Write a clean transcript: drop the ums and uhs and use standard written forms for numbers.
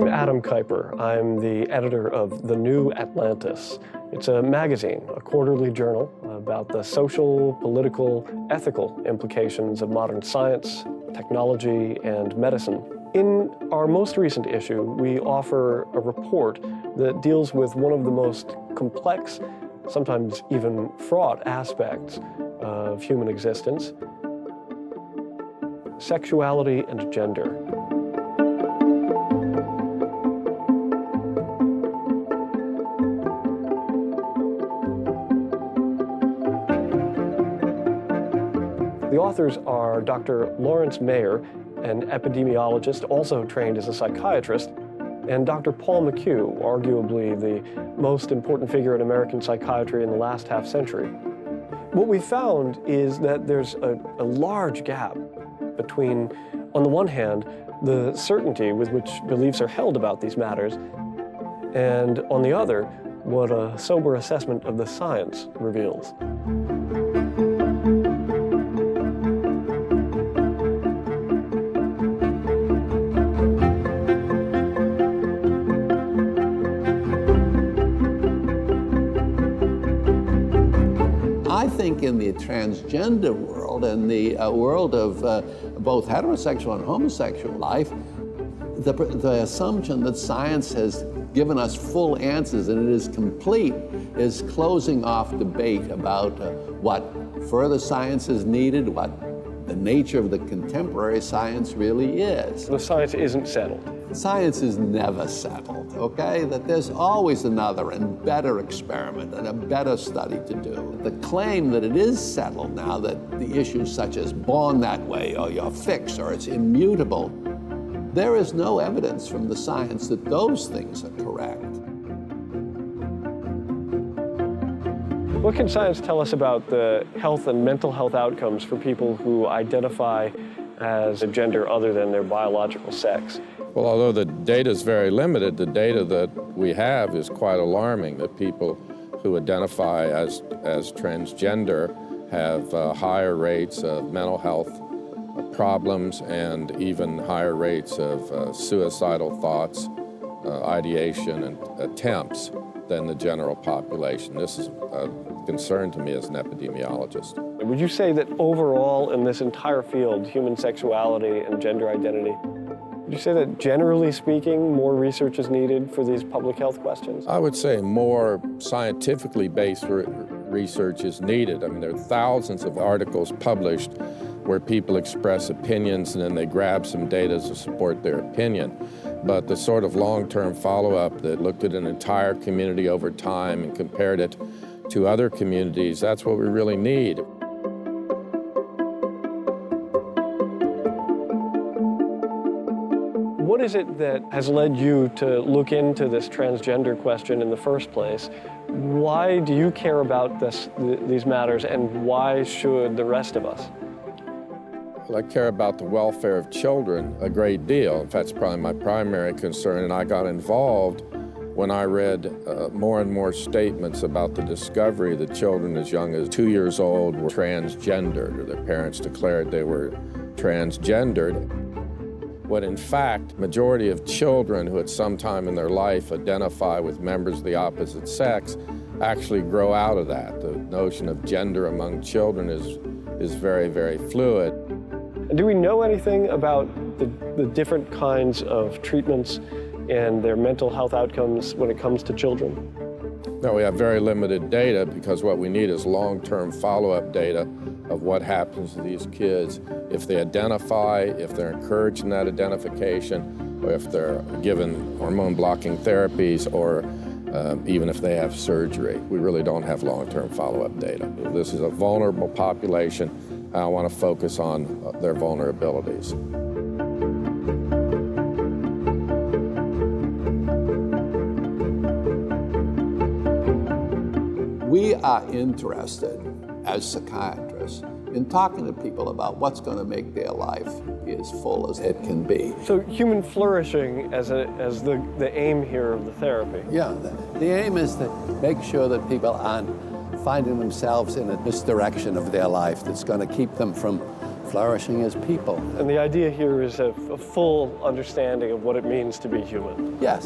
I'm Adam Keiper. I'm the editor of The New Atlantis. It's a magazine, a quarterly journal about the social, political, ethical implications of modern science, technology, and medicine. In our most recent issue, we offer a report that deals with one of the most complex, sometimes even fraught aspects of human existence: sexuality and gender. The authors are Dr. Lawrence Mayer, an epidemiologist also trained as a psychiatrist, and Dr. Paul McHugh, arguably the most important figure in American psychiatry in the last half century. What we found is that there's a large gap between, on the one hand, the certainty with which beliefs are held about these matters, and on the other, what a sober assessment of the science reveals. I think in the transgender world and the world of both heterosexual and homosexual life, the assumption that science has given us full answers and it is complete is closing off debate about what further science is needed, what the nature of the contemporary science really is. The science isn't settled. Science is never settled, okay? That there's always another and better experiment and a better study to do. The claim that it is settled now, that the issues such as born that way or you're fixed or it's immutable, there is no evidence from the science that those things are correct. What can science tell us about the health and mental health outcomes for people who identify as a gender other than their biological sex? Well, although the data is very limited, the data that we have is quite alarming, that people who identify as transgender have higher rates of mental health problems and even higher rates of suicidal thoughts, ideation, and attempts than the general population. This is a concern to me as an epidemiologist. Would you say that overall in this entire field, human sexuality and gender identity, would you say that generally speaking, more research is needed for these public health questions? I would say more scientifically based research is needed. I mean, there are thousands of articles published where people express opinions and then they grab some data to support their opinion. But the sort of long-term follow-up that looked at an entire community over time and compared it to other communities, that's what we really need. What is it that has led you to look into this transgender question in the first place? Why do you care about these matters, and why should the rest of us? Well, I care about the welfare of children a great deal. In fact, it's probably my primary concern, and I got involved when I read more and more statements about the discovery that children as young as 2 years old were transgendered, or their parents declared they were transgendered. When in fact, majority of children who at some time in their life identify with members of the opposite sex actually grow out of that. The notion of gender among children is very, very fluid. And do we know anything about the different kinds of treatments and their mental health outcomes when it comes to children? No, we have very limited data because what we need is long-term follow-up data of what happens to these kids if they identify, if they're encouraged in that identification, or if they're given hormone-blocking therapies, or even if they have surgery. We really don't have long-term follow-up data. This is a vulnerable population. I want to focus on their vulnerabilities. We are interested as psychiatrists in talking to people about what's going to make their life be as full as it can be. So human flourishing as the aim here of the therapy. Yeah, the aim is to make sure that people aren't finding themselves in a misdirection of their life that's going to keep them from flourishing as people. And the idea here is a full understanding of what it means to be human. Yes.